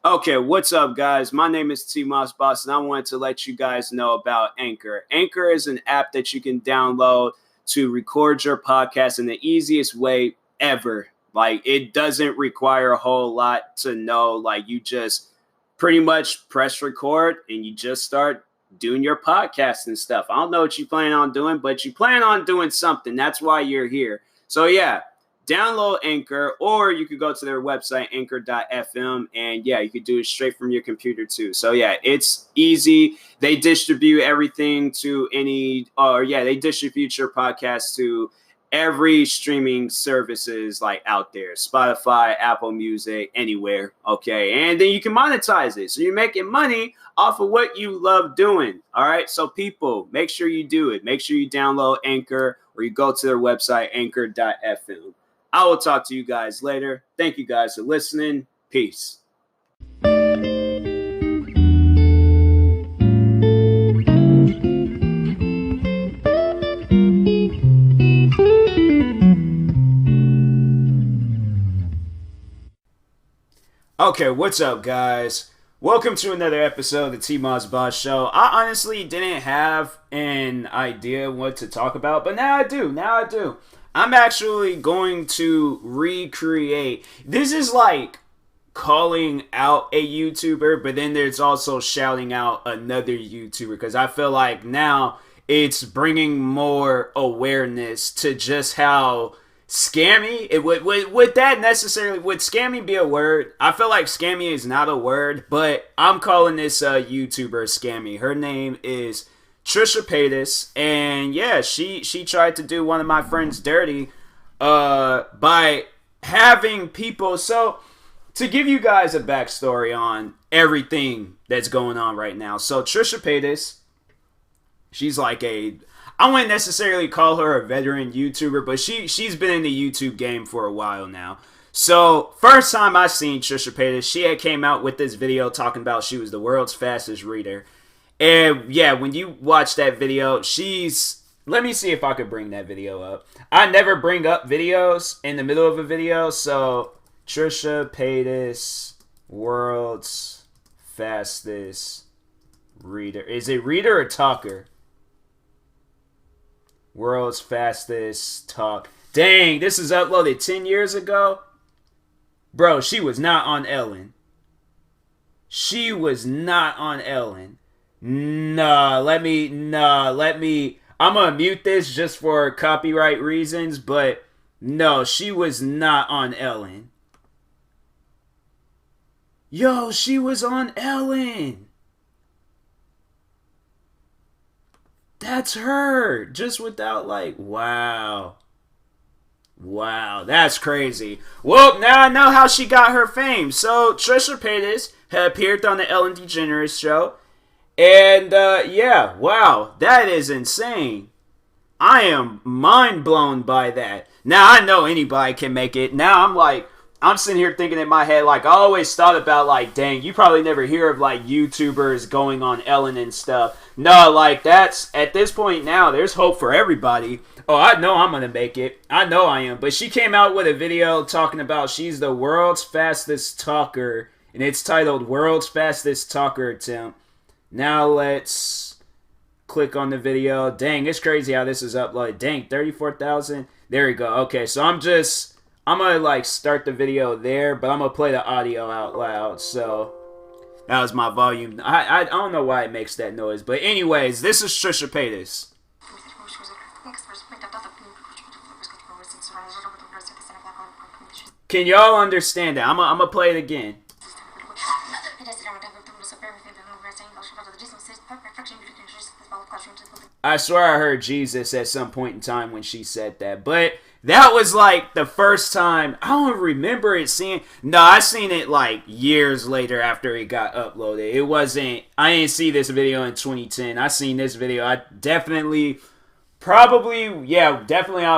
Okay, what's up, guys? My name is TMossBoss, and I wanted to let you guys know about Anchor. Anchor is an app that you can download to record your podcast in the easiest way ever. Like, it doesn't require a whole lot to know. Like, you just pretty much press record and you just start doing your podcast and stuff. I don't know what you plan on doing, but you plan on doing something. That's why you're here. So, yeah. Download Anchor, or you could go to their website, anchor.fm, and yeah, you could do it straight from your computer too. So yeah, it's easy. They distribute everything to they distribute your podcast to every streaming services like out there, Spotify, Apple Music, anywhere. Okay, and then you can monetize it. So you're making money off of what you love doing. All right, so people, make sure you do it. Make sure you download Anchor, or you go to their website, anchor.fm. I will talk to you guys later. Thank you guys for listening. Peace. Okay, what's up, guys? Welcome to another episode of the TMossBoss Show. I honestly didn't have an idea what to talk about, but now I do. I'm actually going to recreate. This is like calling out a YouTuber, but then there's also shouting out another YouTuber, because I feel like now it's bringing more awareness to just how scammy it would scammy be a word? I feel like scammy is not a word, but I'm calling this YouTuber scammy. Her name is TRISHA Paytas, and yeah, she tried to do one of my friends dirty by having people. So to give you guys a backstory on everything that's going on right now, so TRISHA Paytas, she's like I wouldn't necessarily call her a veteran YouTuber, but she's been in the YouTube game for a while now. So first time I seen TRISHA Paytas, she had came out with this video talking about she was the world's fastest reader. And yeah, when you watch that video, let me see if I could bring that video up. I never bring up videos in the middle of a video. So TRISHA Paytas, world's fastest reader. Is it reader or talker? World's fastest talk. Dang, this is uploaded 10 years ago. Bro, she was not on Ellen. Let me. I'm gonna mute this just for copyright reasons, but no, she was not on Ellen. Yo, she was on Ellen. That's her. Just without wow. Wow, that's crazy. Well, now I know how she got her fame. So, TRISHA Paytas had appeared on the Ellen DeGeneres show. And, yeah, wow, that is insane. I am mind blown by that. Now, I know anybody can make it. Now, I'm sitting here thinking in my head, I always thought about, dang, you probably never hear of, YouTubers going on Ellen and stuff. No, that's, at this point now, there's hope for everybody. Oh, I know I'm going to make it. I know I am. But she came out with a video talking about she's the world's fastest talker. And it's titled World's Fastest Talker Attempt. Now let's click on the video. Dang, it's crazy how this is uploaded. Dang, 34,000. There we go. Okay, so I'm going to start the video there, but I'm going to play the audio out loud. So that was my volume. I don't know why it makes that noise. But anyways, this is TRISHA Paytas. Can y'all understand that? I'm going to play it again. I swear I heard Jesus at some point in time when she said that. But that was the first time. I don't remember it seeing. No, I seen it years later after it got uploaded. It wasn't. I didn't see this video in 2010. I seen this video. I definitely I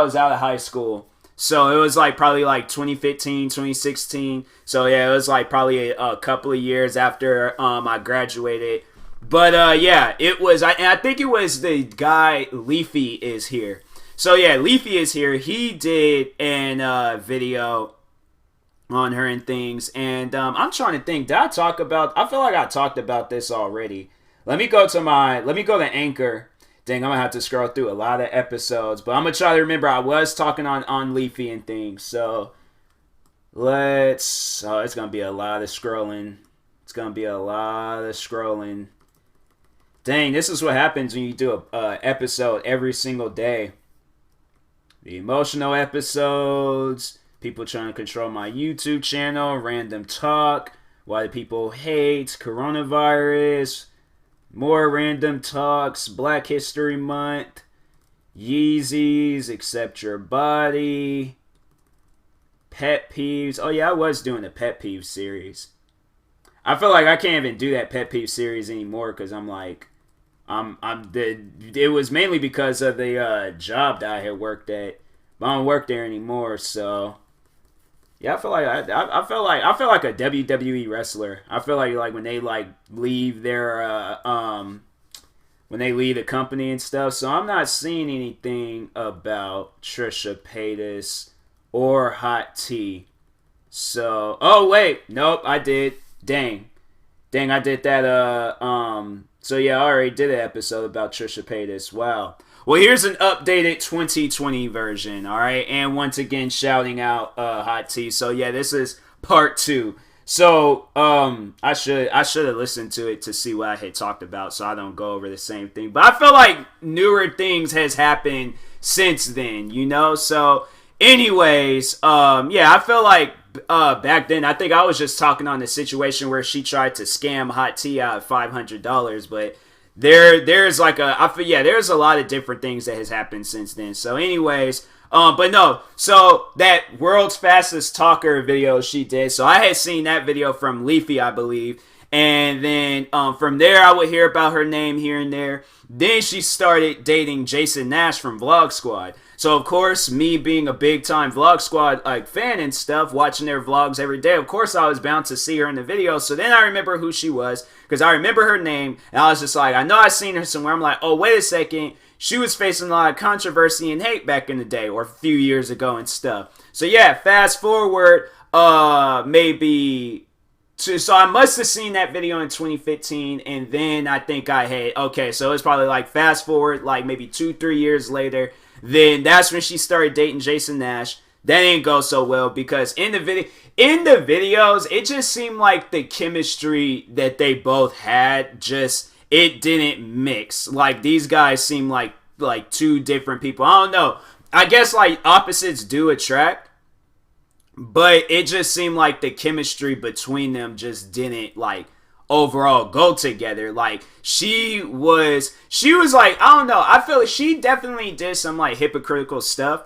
was out of high school. So it was probably 2015, 2016. So yeah, it was probably a couple of years after I graduated. But yeah, it was. I think it was the guy Leafy is here. So yeah, Leafy is here. He did an video on her and things. And I'm trying to think, did I talk about, I feel like I talked about this already. Let me go to Anchor. Dang, I'm gonna have to scroll through a lot of episodes, but I'm gonna try to remember I was talking on Leafy and things. So it's gonna be a lot of scrolling. It's gonna be a lot of scrolling. Dang, this is what happens when you do a episode every single day. The emotional episodes, people trying to control my YouTube channel, random talk, why do people hate, coronavirus, more random talks, Black History Month, Yeezys, Accept Your Body, Pet Peeves. Oh yeah, I was doing a Pet Peeve series. I feel like I can't even do that Pet Peeve series anymore because I'm like, it was mainly because of the job that I had worked at, but I don't work there anymore. So yeah, I feel like I feel like a WWE wrestler. I feel like when they like leave their when they leave the company and stuff. So I'm not seeing anything about Trisha Paytas or Hot Tea. So oh wait, nope, I did. Dang, I did that. So yeah, I already did an episode about Trisha Paytas. Wow. Well, here's an updated 2020 version. All right, and once again, shouting out Hot Tea. So yeah, this is part 2. So I should have listened to it to see what I had talked about, so I don't go over the same thing. But I feel like newer things has happened since then, you know. So, anyways, yeah, I feel like back then, I think I was just talking on the situation where she tried to scam Hot Tea out of $500, but there's like there's a lot of different things that has happened since then. So anyways, but no, so that world's fastest talker video she did, so I had seen that video from Leafy, I believe, and then from there I would hear about her name here and there. Then she started dating Jason Nash from Vlog Squad. So, of course, me being a big-time Vlog Squad like fan and stuff, watching their vlogs every day, of course I was bound to see her in the video. So then I remember who she was, because I remember her name, and I was just like, I know I've seen her somewhere. I'm like, oh, wait a second. She was facing a lot of controversy and hate back in the day, or a few years ago and stuff. So, yeah, fast forward, maybe... So I must have seen that video in 2015, and then I think I had... Okay, so it's probably like fast forward, like maybe 2-3 years later... Then that's when she started dating Jason Nash. That didn't go so well because in the videos, it just seemed like the chemistry that they both had it didn't mix. Like these guys seem like two different people. I don't know. I guess like opposites do attract, but it just seemed like the chemistry between them just didn't like overall go together. Like she was like, I don't know, I feel like she definitely did some like hypocritical stuff.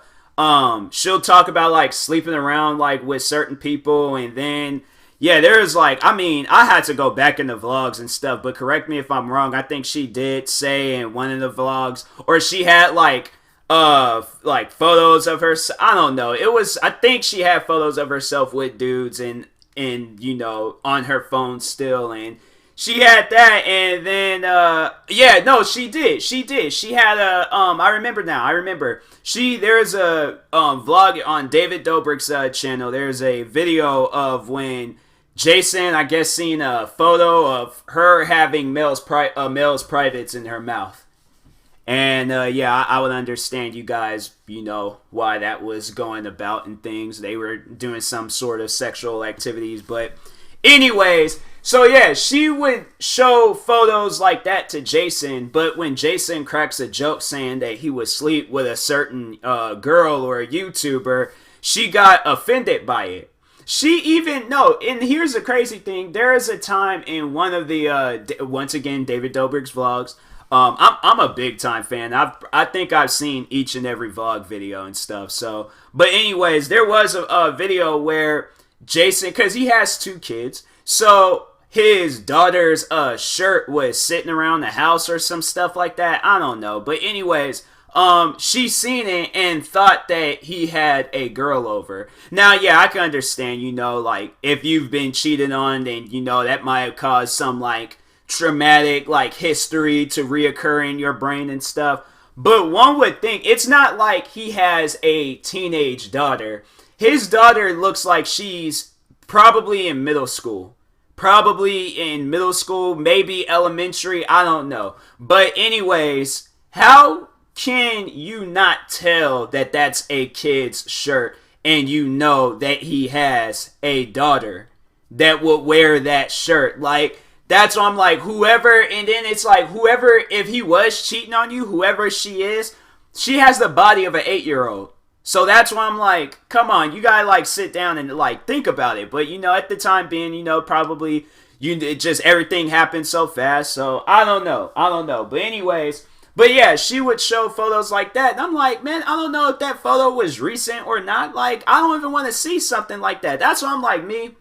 She'll talk about like sleeping around like with certain people, and then yeah, there's like, I mean, I had to go back in the vlogs and stuff, but correct me if I'm wrong, I think she did say in one of the vlogs, or she had like photos of her, I don't know, I think she had photos of herself with dudes and you know, on her phone still, and she had that, and then yeah, no, she did. She had a I remember there's a vlog on David Dobrik's channel. There's a video of when Jason, I guess, seen a photo of her having male's privates in her mouth. And yeah, I would understand you guys, you know, why that was going about and things. They were doing some sort of sexual activities. But anyways, so yeah, she would show photos like that to Jason. But when Jason cracks a joke saying that he would sleep with a certain girl or a YouTuber, she got offended by it. And here's the crazy thing. There is a time in one of the, once again, David Dobrik's vlogs. I'm a big time fan. I think I've seen each and every vlog video and stuff. So, but anyways, there was a video where Jason, because he has 2 kids, so his daughter's shirt was sitting around the house or some stuff like that. I don't know. But anyways, she seen it and thought that he had a girl over. Now, yeah, I can understand, you know, like if you've been cheated on, then you know that might have caused some like traumatic like history to reoccur in your brain and stuff. But one would think it's not like he has a teenage daughter. His daughter looks like she's probably in middle school. Probably in middle school, maybe elementary, I don't know. But anyways, how can you not tell that that's a kid's shirt and you know that he has a daughter that would wear that shirt? Like, that's why I'm like, whoever, and then it's like, whoever, if he was cheating on you, whoever she is, she has the body of an 8-year-old. So that's why I'm like, come on, you gotta like sit down and like think about it. But at the time being, probably it just everything happened so fast. So I don't know. But anyways, but yeah, she would show photos like that. And I'm like, man, I don't know if that photo was recent or not. Like, I don't even want to see something like that. That's why I'm like, me.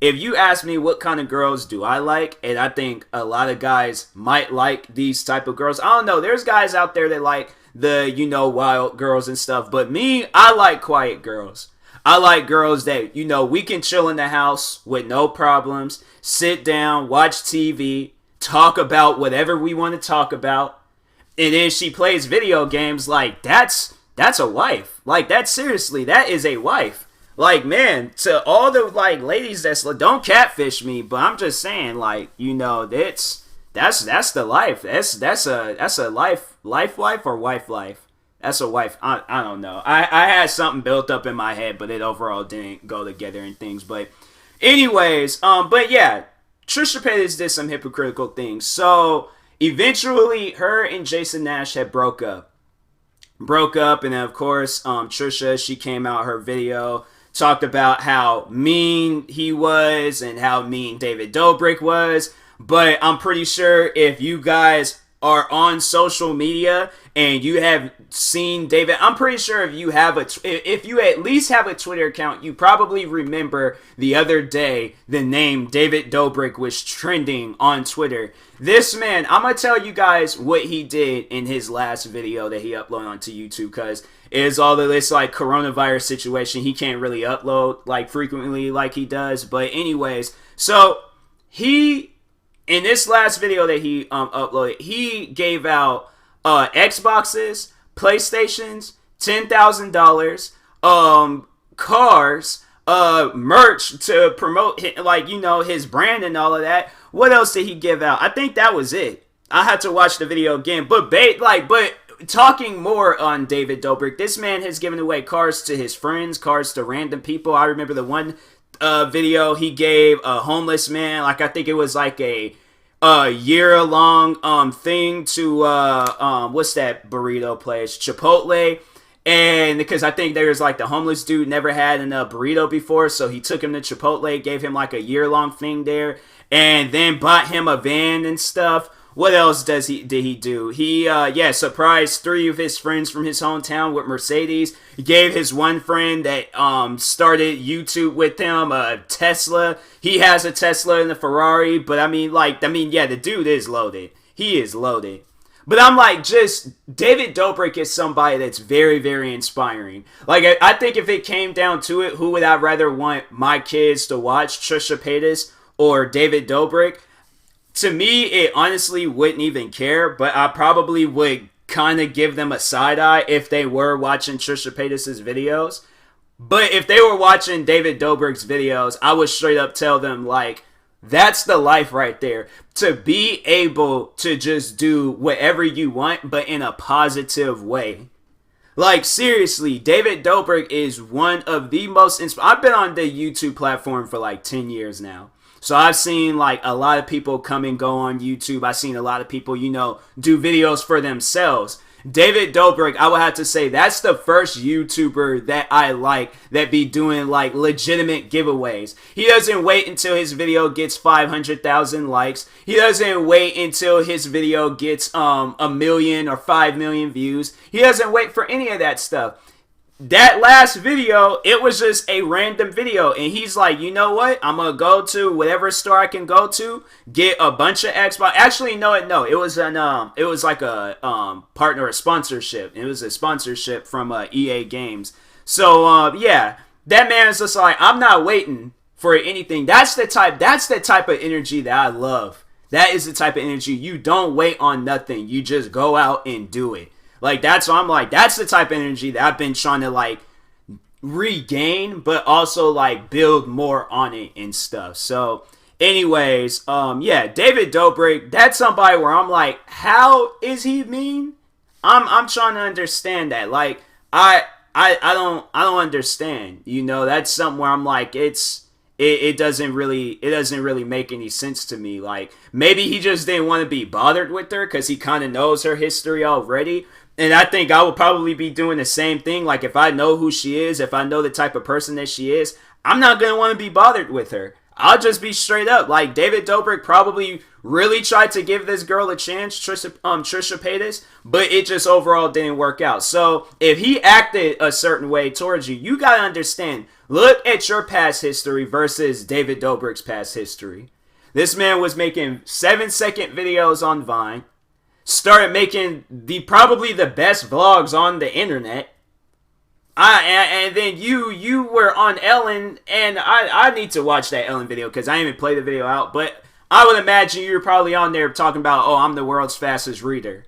If you ask me what kind of girls do I like, and I think a lot of guys might like these type of girls. I don't know. There's guys out there that like the, wild girls and stuff. But me, I like quiet girls. I like girls that, we can chill in the house with no problems, sit down, watch TV, talk about whatever we want to talk about. And then she plays video games. Like, that's a wife. Like, that is a wife. Like, man, to all the like ladies that's like, don't catfish me, but I'm just saying, like, that's the life. That's a life or wife life. That's a wife. I don't know. I had something built up in my head, but it overall didn't go together and things. But anyways, but yeah, Trisha Paytas did some hypocritical things. So eventually, her and Jason Nash had broke up, and then of course, Trisha, she came out her video, talked about how mean he was and how mean David Dobrik was. But I'm pretty sure if you guys are on social media and you have seen David, I'm pretty sure if you at least have a Twitter account, you probably remember the other day the name David Dobrik was trending on Twitter. This man, I'm gonna tell you guys what he did in his last video that he uploaded onto YouTube, because it's all of this like coronavirus situation. He can't really upload like frequently like he does. But anyways, so he, in this last video that he uploaded, he gave out Xboxes, PlayStations, $10,000, cars, merch to promote his brand and all of that. What else did he give out? I think that was it. I had to watch the video again. But talking more on David Dobrik, this man has given away cars to his friends, cars to random people. I remember the one video he gave a homeless man, like I think it was like a year-long thing to what's that burrito place, Chipotle. And because I think there's like the homeless dude never had a burrito before, so he took him to Chipotle, gave him like a year-long thing there, and then bought him a van and stuff. What else did he do? He surprised 3 of his friends from his hometown with Mercedes. He gave his one friend that started YouTube with him a Tesla. He has a Tesla and a Ferrari, but the dude is loaded. He is loaded. But I'm like, just David Dobrik is somebody that's very, very inspiring. Like, I think if it came down to it, who would I rather want my kids to watch, Trisha Paytas or David Dobrik? To me, it honestly wouldn't even care, but I probably would kind of give them a side eye if they were watching Trisha Paytas' videos. But if they were watching David Dobrik's videos, I would straight up tell them, like, that's the life right there. To be able to just do whatever you want, but in a positive way. Like, seriously, David Dobrik is one of the most I've been on the YouTube platform for like 10 years now. So I've seen like a lot of people come and go on YouTube. I've seen a lot of people, do videos for themselves. David Dobrik, I would have to say that's the first YouTuber that I like that be doing like legitimate giveaways. He doesn't wait until his video gets 500,000 likes. He doesn't wait until his video gets 1 million or 5 million views. He doesn't wait for any of that stuff. That last video, it was just a random video, and he's like, you know what? I'm gonna go to whatever store I can go to, get a bunch of Xbox. Actually, no, it was it was like a partner, a sponsorship. It was a sponsorship from EA Games. So yeah, that man is just like, I'm not waiting for anything. That's the type of energy that I love. That is the type of energy. You don't wait on nothing. You just go out and do it. Like, that's why I'm like, that's the type of energy that I've been trying to, like, regain, but also like build more on it and stuff. So anyways, yeah, David Dobrik, that's somebody where I'm like, how is he mean? I'm trying to understand that. Like I don't understand. You know, that's something where I'm like, it doesn't really make any sense to me. Like maybe he just didn't want to be bothered with her because he kind of knows her history already. And I think I would probably be doing the same thing. Like if I know who she is, if I know the type of person that she is, I'm not gonna want to be bothered with her. I'll just be straight up. Like David Dobrik probably really tried to give this girl a chance, Trisha Paytas, but it just overall didn't work out. So if he acted a certain way towards you, you gotta understand. Look at your past history versus David Dobrik's past history. This man was making 7-second videos on Vine, started making probably the best vlogs on the internet. And then you were on Ellen, and I need to watch that Ellen video because I didn't even play the video out, but I would imagine you were probably on there talking about, oh, I'm the world's fastest reader.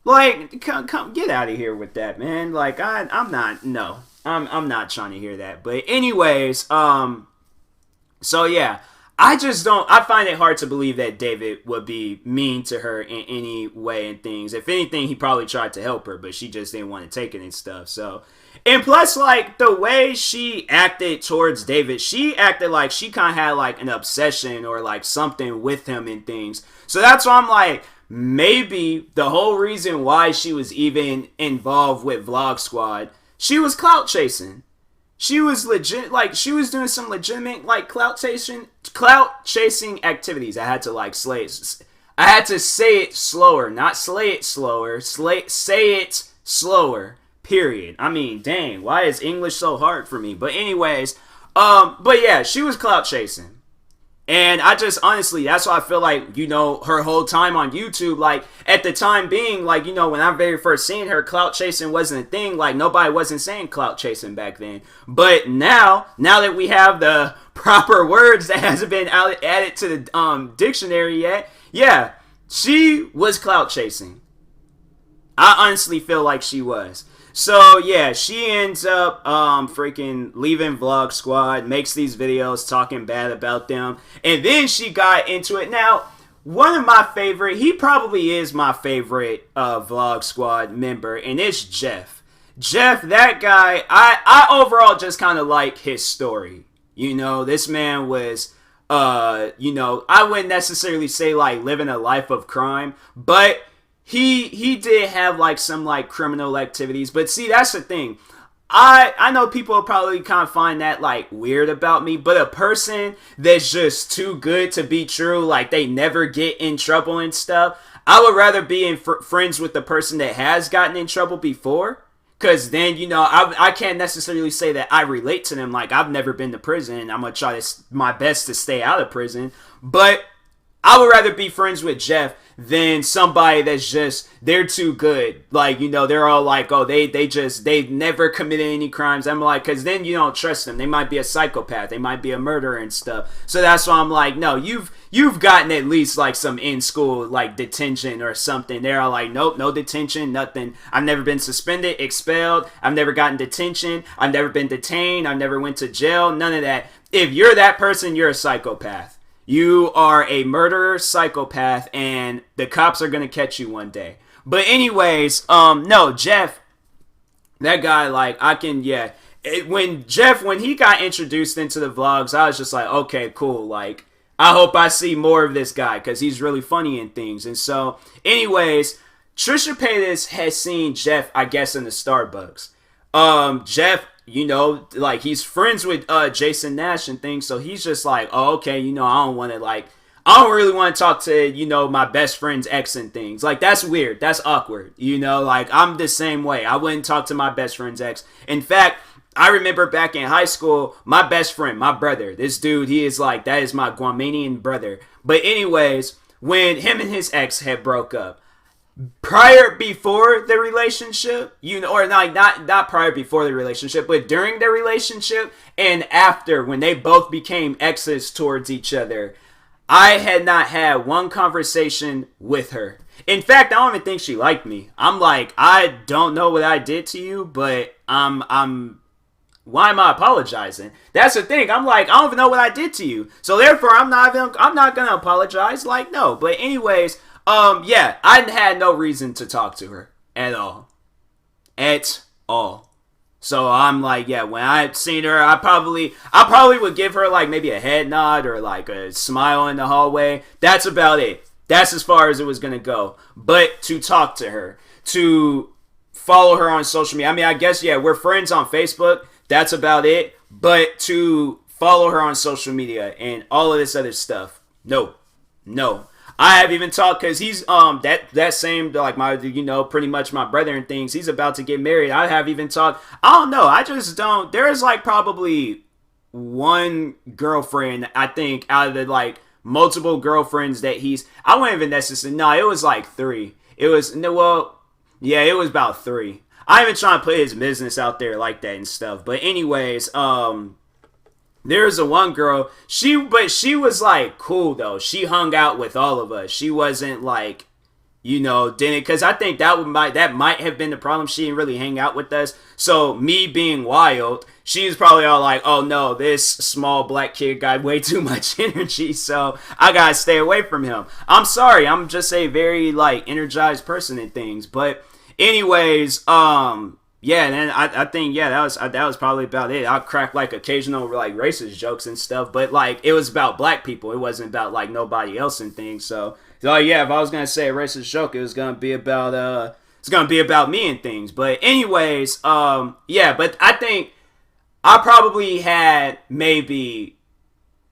Like, come get out of here with that, man. Like, I'm not trying to hear that. But anyways, so yeah, I find it hard to believe that David would be mean to her in any way and things. If anything, he probably tried to help her, but she just didn't want to take it and stuff. So, and plus, like, the way she acted towards David, she acted like she kind of had, like, an obsession or, like, something with him and things. So that's why I'm like, maybe the whole reason why she was even involved with Vlog Squad, she was clout chasing. She was legit, like, she was doing some legitimate, like, clout chasing activities. I had to, like, say it slower, not slay it slower, say it slower, period. I mean, dang, why is English so hard for me? But anyways, but yeah, she was clout chasing. And I just, honestly, that's why I feel like, you know, her whole time on YouTube, like, at the time being, like, you know, when I very first seen her, clout chasing wasn't a thing. Like, nobody wasn't saying clout chasing back then. But now that we have the proper words that hasn't been added to the dictionary yet, yeah, she was clout chasing. I honestly feel like she was. So yeah, she ends up freaking leaving Vlog Squad, makes these videos talking bad about them, and then she got into it. Now, one of my favorite, he probably is my favorite Vlog Squad member, and it's Jeff. Jeff, that guy, I overall just kind of like his story. You know, this man was, you know, I wouldn't necessarily say like living a life of crime, but he did have like some like criminal activities. But see, that's the thing. I know people will probably kind of find that like weird about me, but a person that's just too good to be true, like they never get in trouble and stuff, I would rather be friends with the person that has gotten in trouble before. Because then, you know, I can't necessarily say that I relate to them. Like, I've never been to prison. I'm going to try my best to stay out of prison. But I would rather be friends with Jeff than somebody that's just, they're too good. Like, you know, they're all like, oh, they've never committed any crimes. I'm like, because then you don't trust them. They might be a psychopath. They might be a murderer and stuff. So that's why I'm like, no, you've gotten at least like some in-school like detention or something. They're all like, nope, no detention, nothing. I've never been suspended, expelled. I've never gotten detention. I've never been detained. I've never went to jail. None of that. If you're that person, you're a psychopath. You are a murderer, psychopath, and the cops are going to catch you one day. But anyways, no, Jeff, that guy, like, when he got introduced into the vlogs, I was just like, okay, cool, like, I hope I see more of this guy, because he's really funny and things. And so, anyways, Trisha Paytas has seen Jeff, I guess, in the Starbucks. Jeff, you know, like, he's friends with Jason Nash and things, so he's just like, oh, okay, you know, I don't really want to talk to, you know, my best friend's ex and things. Like, that's weird. That's awkward. You know, like, I'm the same way. I wouldn't talk to my best friend's ex. In fact, I remember back in high school, my best friend, my brother, this dude, he is like, that is my Guamanian brother. But anyways, when him and his ex had broke up, before the relationship, you know, or like not prior before the relationship, but during the relationship and after, when they both became exes towards each other, I had not had one conversation with her. In fact, I don't even think she liked me. I'm like, I don't know what I did to you, but I'm why am I apologizing? That's the thing. I'm like, I don't even know what I did to you. So therefore, I'm not gonna apologize. Like, no. But anyways, yeah, I had no reason to talk to her at all. At all. So I'm like, yeah, when I seen her, I probably would give her like maybe a head nod or like a smile in the hallway. That's about it. That's as far as it was gonna go. But to talk to her, to follow her on social media. I mean, I guess, yeah, we're friends on Facebook. That's about it. But to follow her on social media and all of this other stuff, no. I have even talked, because he's that same, like, my, pretty much my brother and things, he's about to get married. I have even talked, I don't know, I just don't, there's like probably one girlfriend, I think, out of the like multiple girlfriends that I wouldn't even necessarily, no, it was like 3. It was, no, well, yeah, it was about 3. I ain't even trying to put his business out there like that and stuff. But anyways, there's a one girl, she was like cool though. She hung out with all of us. She wasn't like, didn't, because I think that might have been the problem. She didn't really hang out with us. So me being wild, she's probably all like, oh no, this small black kid got way too much energy, so I gotta stay away from him. I'm sorry, I'm just a very like energized person and things. But anyways, yeah, and then I think, yeah, that was probably about it. I cracked like occasional like racist jokes and stuff, but like it was about black people. It wasn't about like nobody else and things. So yeah, if I was gonna say a racist joke, it was gonna be about me and things. But anyways, yeah, but I think I probably had maybe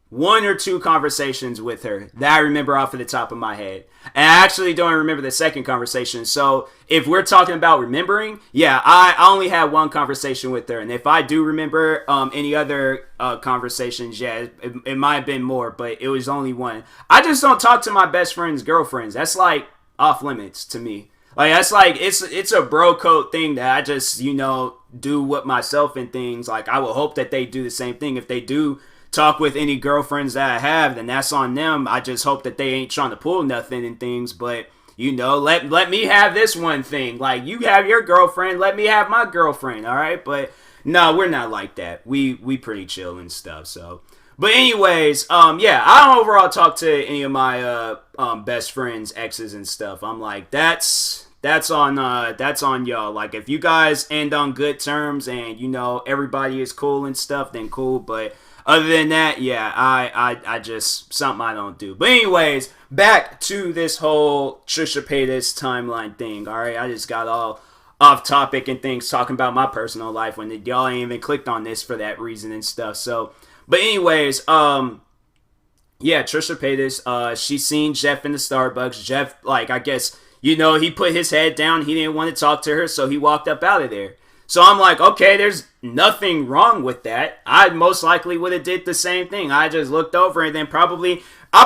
1 or 2 conversations with her that I remember off of the top of my head. And I actually don't remember the second conversation. So if we're talking about remembering, yeah, I only had 1 conversation with her. And if I do remember any other conversations, yeah, it might have been more, but it was only 1. I just don't talk to my best friend's girlfriends. That's like off limits to me. Like, that's like, it's a bro code thing that I just, do with myself and things. Like, I will hope that they do the same thing. If they do talk with any girlfriends that I have, then that's on them. I just hope that they ain't trying to pull nothing and things. But, let me have this one thing. Like, you have your girlfriend, let me have my girlfriend, all right? But, no, we're not like that. We pretty chill and stuff, so. But anyways, yeah, I don't overall talk to any of my best friends' exes and stuff. I'm like, that's on y'all. Like, if you guys end on good terms and everybody is cool and stuff, then cool. But other than that, yeah, I just, something I don't do. But anyways, back to this whole TRISHA Paytas timeline thing. All right, I just got all off topic and things talking about my personal life when y'all ain't even clicked on this for that reason and stuff. So. But anyways, yeah, TRISHA Paytas, she seen Jeff in the Starbucks. Jeff, like, I guess, he put his head down. He didn't want to talk to her, so he walked up out of there. So I'm like, okay, there's nothing wrong with that. I most likely would have did the same thing. I just looked over and then I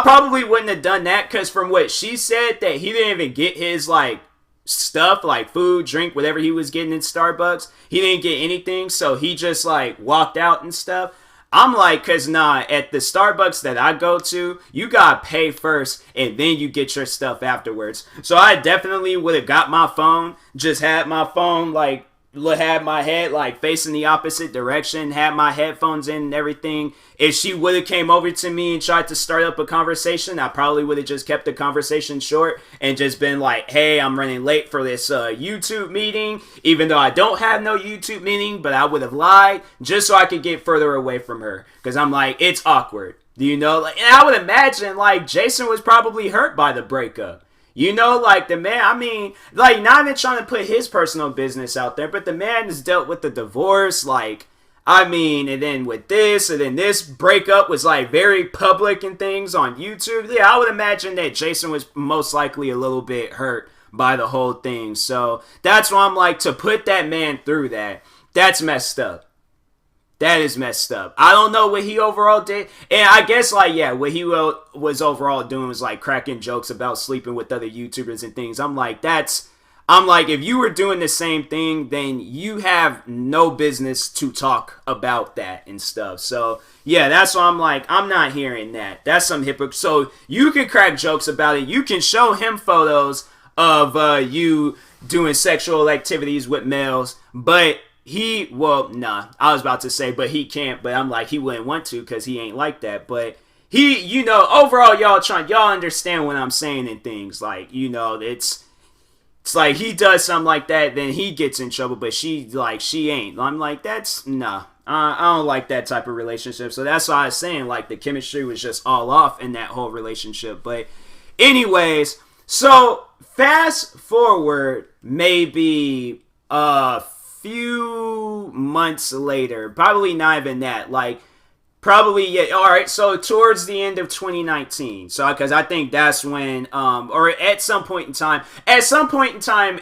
probably wouldn't have done that, because from what she said, that he didn't even get his, like, stuff, like food, drink, whatever he was getting in Starbucks. He didn't get anything, so he just, like, walked out and stuff. I'm like, cause at the Starbucks that I go to, you gotta pay first and then you get your stuff afterwards. So I definitely would have got my phone, just had my phone, like, had my head like facing the opposite direction, had my headphones in and everything. If she would have came over to me and tried to start up a conversation, I probably would have just kept the conversation short and just been like, hey, I'm running late for this YouTube meeting, even though I don't have no YouTube meeting, but I would have lied just so I could get further away from her, because I'm like, it's awkward, and I would imagine like Jason was probably hurt by the breakup. Like, the man, I mean, like, not even trying to put his personal business out there, but the man has dealt with the divorce, like, I mean, and then with this, and then this breakup was, like, very public and things on YouTube. Yeah, I would imagine that Jason was most likely a little bit hurt by the whole thing. So, that's why I'm like, to put that man through that, that's messed up. That is messed up. I don't know what he overall did. And I guess, like, yeah, what he was overall doing was, like, cracking jokes about sleeping with other YouTubers and things. I'm like, if you were doing the same thing, then you have no business to talk about that and stuff. So, yeah, that's why I'm like, I'm not hearing that. That's some hypocrite. So, you can crack jokes about it. You can show him photos of you doing sexual activities with males, but well, nah, I was about to say, but he can't, but I'm like, he wouldn't want to because he ain't like that. But he, overall, y'all understand what I'm saying and things. Like, it's like he does something like that, then he gets in trouble, but she ain't. I'm like, that's, nah. I don't like that type of relationship. So that's why I was saying, like, the chemistry was just all off in that whole relationship. But anyways, so fast forward maybe a few months later, probably not even that, like, probably, yeah, all right, so towards the end of 2019, so, because I think that's when, or at some point in time,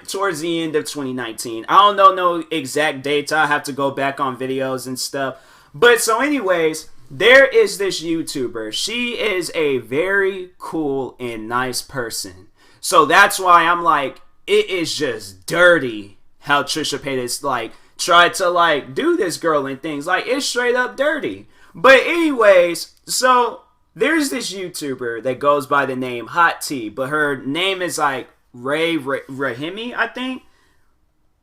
towards the end of 2019, I don't know no exact dates, I have to go back on videos and stuff, but so anyways, there is this YouTuber, she is a very cool and nice person, so that's why I'm like, it is just dirty how Trisha Paytas, like, tried to, like, do this girl and things, like, it's straight up dirty. But anyways, so there's this YouTuber that goes by the name Hot T, but her name is like Rahimi, I think.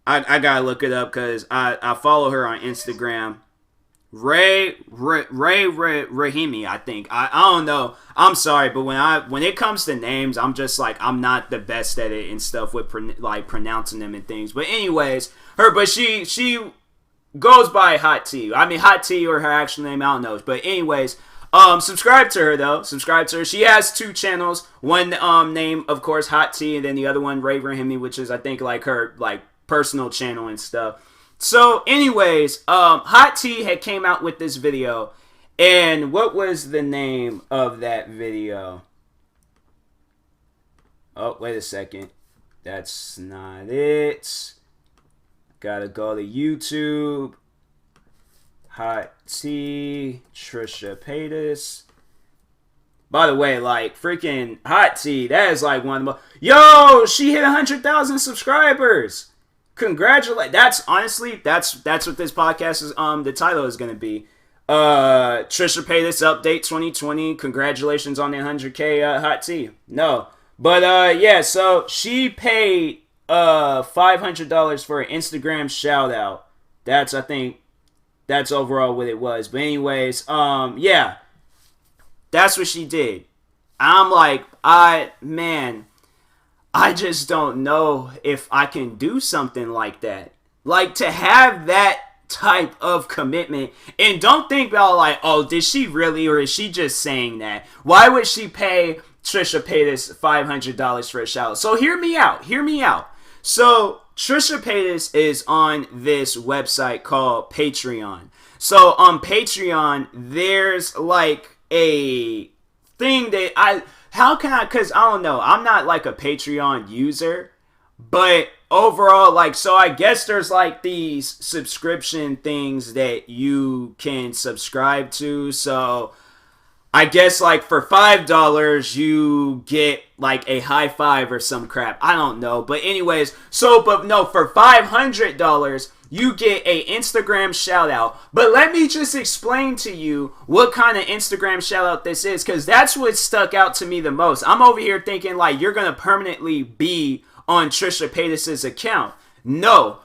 I gotta look it up because I follow her on Instagram. Rahimi, I think. I don't know. I'm sorry, but when it comes to names, I'm just like, I'm not the best at it and stuff with like pronouncing them and things. But anyways, she goes by Hot T. I mean, Hot T or her actual name, I don't know. But anyways, subscribe to her, though. Subscribe to her. She has 2 channels. One name, of course, Hot T, and then the other one, Ray Rahimi, which is, I think, like her like personal channel and stuff. So, anyways, Hot T had came out with this video. And what was the name of that video? Oh, wait a second. That's not it. Gotta go to YouTube. Hot T, Trisha Paytas. By the way, like, freaking Hot T, that is like one of the most... Yo, she hit 100,000 subscribers. Congratulate. That's, honestly, that's what this podcast is, the title is gonna be. Trisha Paytas Update 2020. Congratulations on the 100K, Hot T. No. But, yeah, so she paid... $500 for an Instagram shout out. I think that's overall what it was. But anyways, yeah, that's what she did. I'm like, I just don't know if I can do something like that. Like, to have that type of commitment, and don't think about like, oh, did she really, or is she just saying that? Why would she pay Trisha Paytas $500 for a shout out? So hear me out. So, Trisha Paytas is on this website called Patreon. So, on Patreon, there's like a thing that because I don't know, I'm not like a Patreon user, but overall, like, so I guess there's like these subscription things that you can subscribe to. So, I guess, like, for $5, you get, like, a high five or some crap. I don't know. But anyways, for $500, you get a Instagram shout out. But let me just explain to you what kind of Instagram shout out this is, because that's what stuck out to me the most. I'm over here thinking, like, you're going to permanently be on Trisha Paytas' account. No.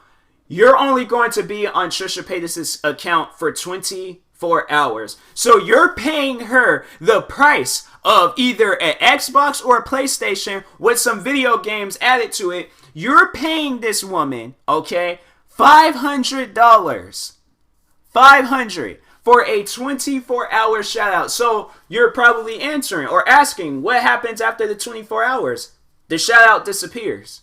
You're only going to be on Trisha Paytas' account for 24 hours. So you're paying her the price of either an Xbox or a PlayStation with some video games added to it. You're paying this woman, okay, $500. $500 for a 24-hour shout out. So you're probably answering or asking, what happens after the 24 hours? The shout out disappears.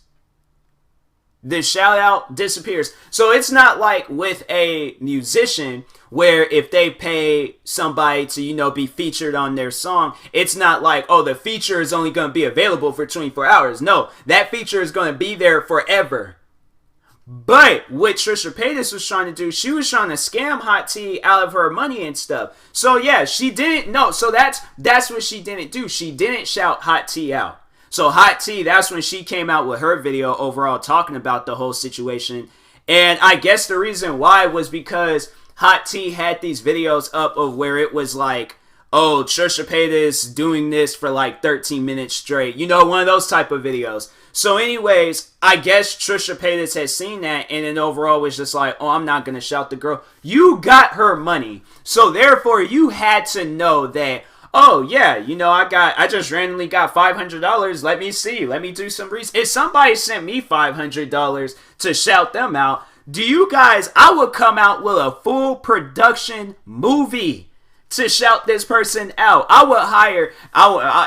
The shout out disappears. So it's not like with a musician where if they pay somebody to, be featured on their song, it's not like, oh, the feature is only going to be available for 24 hours. No, that feature is going to be there forever. But what Trisha Paytas was trying to do, she was trying to scam Hot T out of her money and stuff. So yeah, she didn't know. So that's what she didn't do. She didn't shout Hot T out. So Hot T, that's when she came out with her video overall talking about the whole situation. And I guess the reason why was because Hot T had these videos up of where it was like, oh, Trisha Paytas doing this for like 13 minutes straight. You know, one of those type of videos. So anyways, I guess Trisha Paytas has seen that and then overall was just like, oh, I'm not going to shout the girl. You got her money. So therefore, you had to know that, oh, yeah, you know, I just randomly got $500. Let me see. Let me do some research. If somebody sent me $500 to shout them out, do you guys, I would come out with a full production movie to shout this person out. I would hire,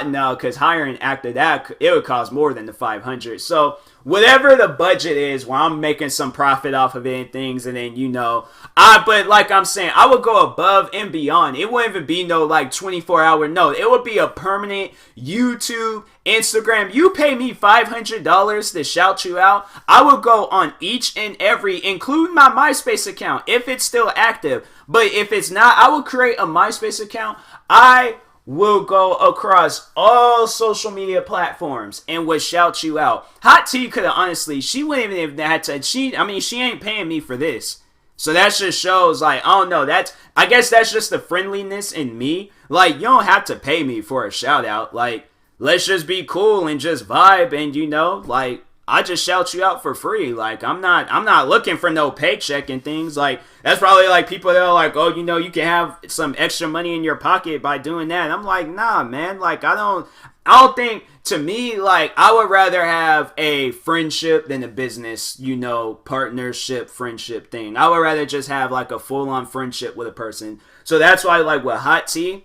no, because hiring after that, it would cost more than the 500. So whatever the budget is, where I'm making some profit off of it and things, and then, you know, but like I'm saying, I would go above and beyond. It wouldn't even be no like 24-hour, no, it would be a permanent YouTube, Instagram. You pay me $500 to shout you out, I would go on each and every, including my MySpace account, if it's still active. But if it's not, I will create a MySpace account. I will go across all social media platforms and would shout you out. Hot T could have honestly, she wouldn't even have to, she ain't paying me for this. So that just shows, like, I don't know, I guess that's just the friendliness in me. Like, you don't have to pay me for a shout out. Like, let's just be cool and just vibe and, you know, like, I just shout you out for free. Like, I'm not looking for no paycheck and things. Like, that's probably like people that are like, oh, you know, you can have some extra money in your pocket by doing that. I'm like, nah, man. Like, I don't think, to me, like, I would rather have a friendship than a business, you know, partnership, friendship thing. I would rather just have like a full-on friendship with a person. So that's why, like, with Hot T,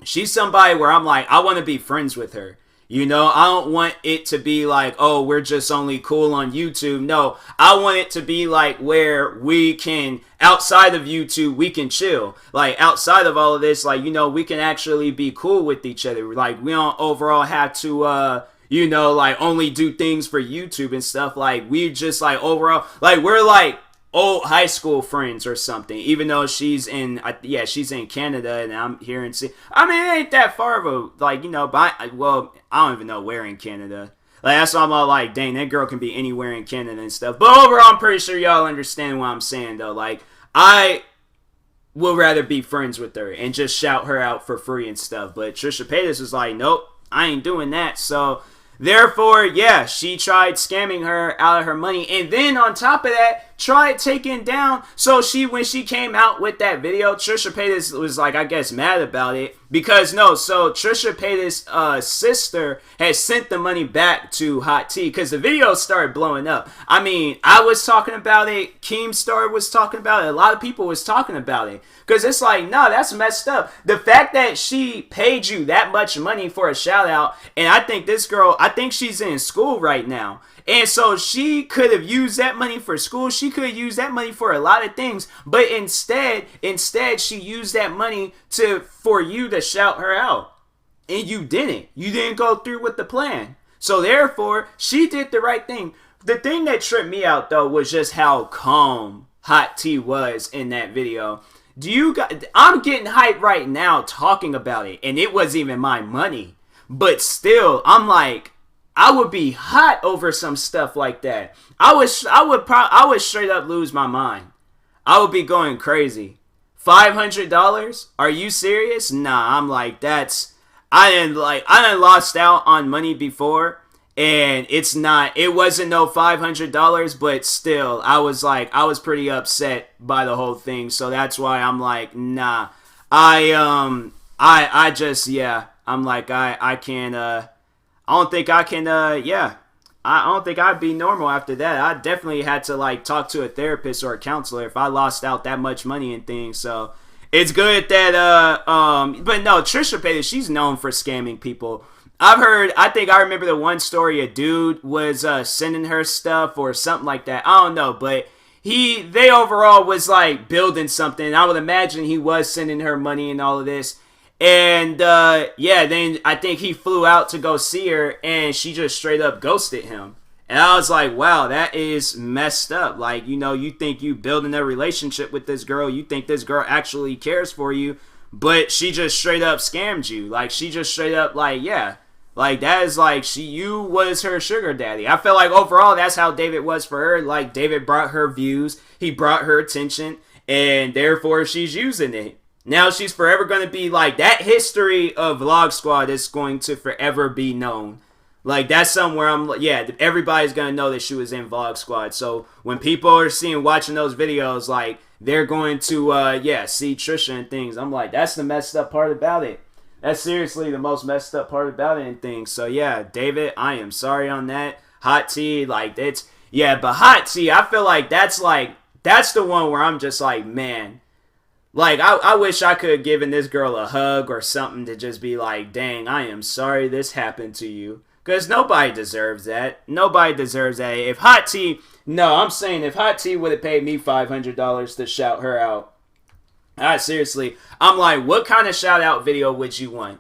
she's somebody where I'm like, I want to be friends with her. You know, I don't want it to be like, oh, we're just only cool on YouTube. No, I want it to be like where we can, outside of YouTube, we can chill. Like, outside of all of this, like, you know, we can actually be cool with each other. Like, we don't overall have to, you know, like, only do things for YouTube and stuff. Like, we just, like, overall, like, we're like old high school friends or something, even though she's in Canada and I'm here in I mean, it ain't that far of a, like, you know, but I don't even know where in Canada. Like, that's why I'm all like, dang, that girl can be anywhere in Canada and stuff. But overall, I'm pretty sure y'all understand what I'm saying, though. Like, I would rather be friends with her and just shout her out for free and stuff. But Trisha Paytas was like, nope, I ain't doing that. So therefore, yeah, she tried scamming her out of her money. And then on top of that, tried taking down. So when she came out with that video, Trisha Paytas was like, I guess, mad about it. Because so Trisha Paytas' sister has sent the money back to Hot T because the video started blowing up. I mean, I was talking about it. Keemstar was talking about it. A lot of people was talking about it. Because it's like, no, that's messed up. The fact that she paid you that much money for a shout out, and I think this girl, I think she's in school right now. And so she could have used that money for school. She could have used that money for a lot of things. But instead, she used that money for you to shout her out. And you didn't. You didn't go through with the plan. So therefore, she did the right thing. The thing that tripped me out, though, was just how calm Hot T was in that video. I'm getting hyped right now talking about it. And it wasn't even my money. But still, I'm like, I would be hot over some stuff like that. I would straight up lose my mind. I would be going crazy. $500? Are you serious? Nah, I'm like, I done lost out on money before, and it wasn't no $500, but still, I was pretty upset by the whole thing. So that's why I'm like, nah. I'm like, I can't, I don't think I can, I don't think I'd be normal after that. I definitely had to, like, talk to a therapist or a counselor if I lost out that much money and things. So it's good that, but no, Trisha Paytas, she's known for scamming people. I think I remember the one story a dude was sending her stuff or something like that. I don't know, but they overall was, like, building something. I would imagine he was sending her money and all of this. And, then I think he flew out to go see her, and she just straight up ghosted him. And I was like, wow, that is messed up. Like, you know, you think you building a relationship with this girl, you think this girl actually cares for you, but she just straight up scammed you. Like, she just straight up, like, yeah. Like, that is like, you was her sugar daddy. I feel like overall, that's how David was for her. Like, David brought her views, he brought her attention, and therefore she's using it. Now she's forever going to be like, that history of Vlog Squad is going to forever be known. Like, that's somewhere I'm like, yeah, everybody's going to know that she was in Vlog Squad. So when people are watching those videos, like, they're going to, see Trisha and things. I'm like, that's the messed up part about it. That's seriously the most messed up part about it and things. So yeah, David, I am sorry on that. Hot Tea, like, it's, yeah, but Hot Tea, I feel like, that's the one where I'm just like, man, like, I wish I could have given this girl a hug or something to just be like, dang, I am sorry this happened to you. Because nobody deserves that. Nobody deserves that. If Hot Tea, I'm saying if Hot Tea would have paid me $500 to shout her out, seriously, I'm like, what kind of shout out video would you want?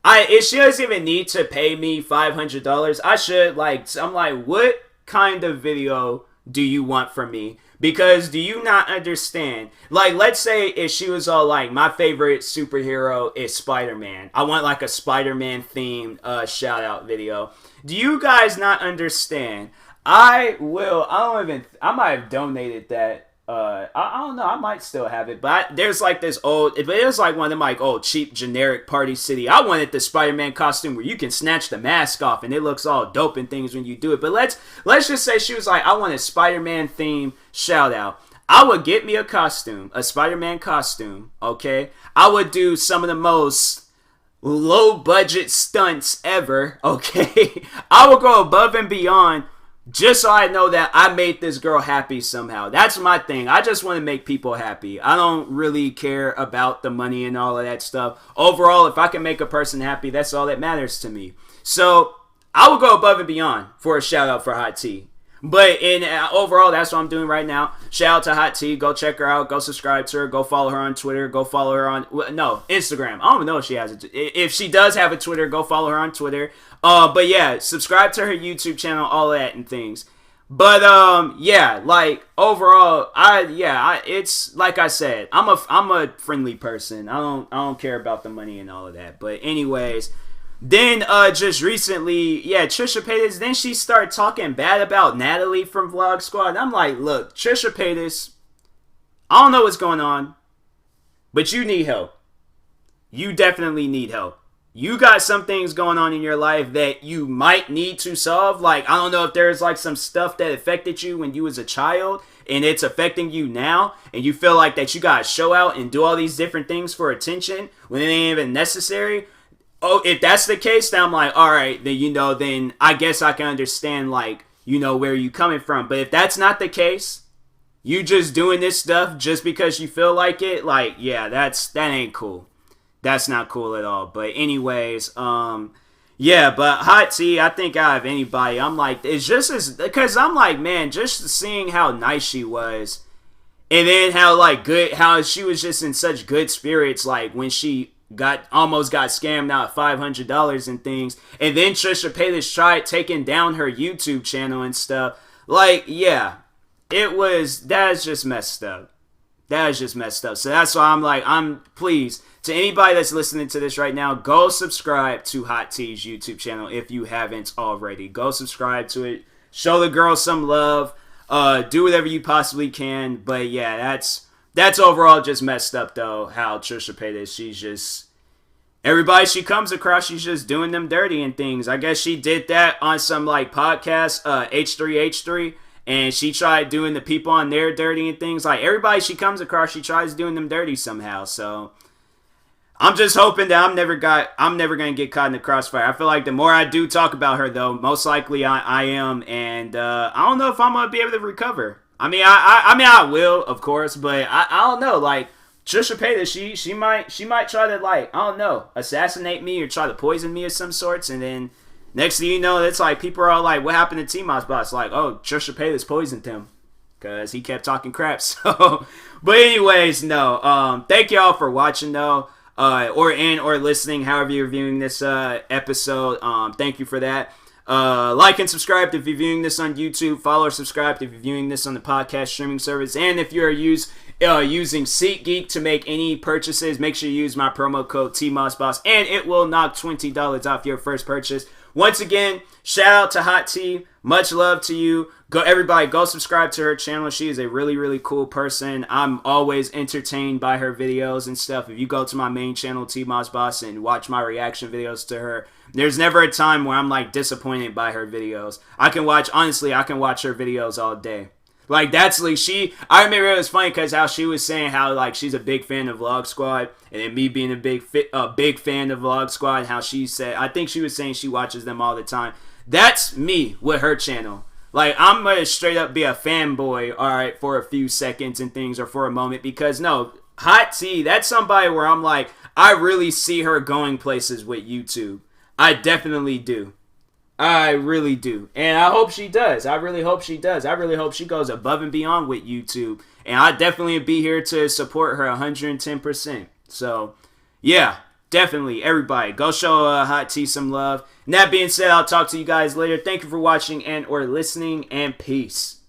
She doesn't even need to pay me $500. I'm like, what kind of video do you want from me? Because do you not understand? Like, let's say if she was all like, my favorite superhero is Spider-Man. I want like a Spider-Man themed shout out video. Do you guys not understand? I might have donated that. I don't know. I might still have it, but there's like this old. It is like one of them like old cheap generic Party City. I wanted the Spider-Man costume where you can snatch the mask off and it looks all dope and things when you do it. But let's just say she was like, I want a Spider-Man theme shout out. I would get me a costume, a Spider-Man costume. Okay, I would do some of the most low budget stunts ever. Okay, I would go above and beyond. Just so I know that I made this girl happy somehow. That's my thing. I just want to make people happy. I don't really care about the money and all of that stuff. Overall, if I can make a person happy, that's all that matters to me. So, I will go above and beyond for a shout out for Hot Tea. But overall, that's what I'm doing right now. Shout out to Hot Tea. Go check her out. Go subscribe to her. Go follow her on Twitter. Go follow her on Instagram. I don't know if she has it. If she does have a Twitter, go follow her on Twitter. But yeah, subscribe to her YouTube channel, all that and things. But like overall, it's like I said, I'm a friendly person. I don't care about the money and all of that. But anyways. Then, just recently, Trisha Paytas, then she started talking bad about Natalie from Vlog Squad. And I'm like, look, Trisha Paytas, I don't know what's going on, but you need help. You definitely need help. You got some things going on in your life that you might need to solve. Like, I don't know if there's, like, some stuff that affected you when you was a child, and it's affecting you now, and you feel like that you gotta show out and do all these different things for attention when it ain't even necessary. Oh, if that's the case, then I'm like, all right, then, then I guess I can understand, like, where you coming from. But if that's not the case, you just doing this stuff just because you feel like it, like, yeah, that ain't cool. That's not cool at all. But anyways, but Hot Tea, I think out of anybody, I'm like, it's just because I'm like, man, just seeing how nice she was, and then how she was just in such good spirits, like, when she almost got scammed out $500 and things, and then Trisha Paytas tried taking down her YouTube channel and stuff. Like, yeah, that is just messed up. That is just messed up. So that's why I'm like, please, to anybody that's listening to this right now, go subscribe to Hot Tea's YouTube channel if you haven't already. Go subscribe to it. Show the girl some love. Do whatever you possibly can. But yeah, that's overall just messed up, though, how Trisha Paytas, she's just, everybody she comes across, she's just doing them dirty and things. I guess she did that on some, like, podcast, H3H3, and she tried doing the people on there dirty and things. Like, everybody she comes across, she tries doing them dirty somehow. So, I'm just hoping that I'm never going to get caught in the crossfire. I feel like the more I do talk about her, though, most likely I am, and I don't know if I'm going to be able to recover. I mean, I will, of course, but I don't know. Like, Trisha Paytas, she might try to, like, I don't know, assassinate me or try to poison me of some sorts, and then next thing you know, it's like people are all like, what happened to TMossBoss? Like, oh, Trisha Paytas poisoned him because he kept talking crap. So, but anyways, no. Thank y'all for watching, though, or listening, however you're viewing this episode. Thank you for that. Like and subscribe if you're viewing this on YouTube. Follow or subscribe if you're viewing this on the podcast streaming service. And if you're using SeatGeek to make any purchases. Make sure you use my promo code TMossBoss, and it will knock $20 off your first purchase. Once again, shout out to Hot T. Much love to you. Everybody, go subscribe to her channel. She is a really, really cool person. I'm always entertained by her videos and stuff. If you go to my main channel, TMossBoss, and watch my reaction videos to her, there's never a time where I'm like disappointed by her videos. I can watch her videos all day. Like, that's like I remember it was funny because how she was saying how like she's a big fan of Vlog Squad, and then me being a big fan of Vlog Squad, and how she said, I think she was saying she watches them all the time. That's me with her channel. Like, I'm gonna straight up be a fanboy, alright, for a few seconds and things, or for a moment, because no, Hot T, that's somebody where I'm like, I really see her going places with YouTube. I definitely do. I really do. And I hope she does. I really hope she does. I really hope she goes above and beyond with YouTube. And I definitely be here to support her 110%. So, yeah, definitely. Everybody, go show Hot T some love. And that being said, I'll talk to you guys later. Thank you for watching and or listening, and peace.